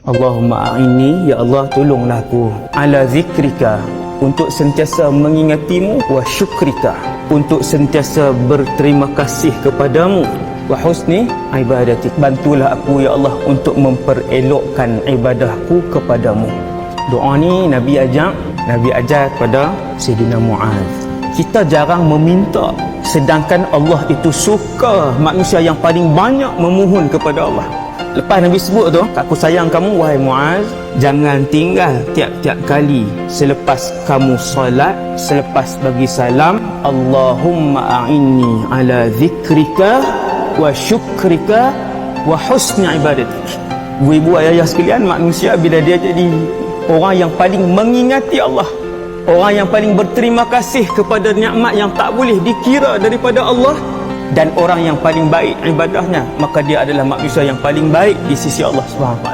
Allahumma a'inni, ya Allah tolonglah aku, ala zikrika, untuk sentiasa mengingatimu, wa syukrika, untuk sentiasa berterima kasih kepadamu, wa husni ibadatik, bantulah aku ya Allah untuk memperelokkan ibadahku kepadamu. Doa ni Nabi ajar kepada Sayyidina Muaz. Kita jarang meminta, sedangkan Allah itu suka manusia yang paling banyak memohon kepada Allah. Lepas Nabi sebut tu, aku sayang kamu wahai Muaz, jangan tinggal tiap-tiap kali selepas kamu solat, selepas bagi salam, Allahumma a'inni ala zikrika wa syukrika wa husni ibadatik. Ibu ayah sekalian, manusia bila dia jadi orang yang paling mengingati Allah, orang yang paling berterima kasih kepada nikmat yang tak boleh dikira daripada Allah, dan orang yang paling baik ibadahnya, maka dia adalah manusia yang paling baik di sisi Allah SWT.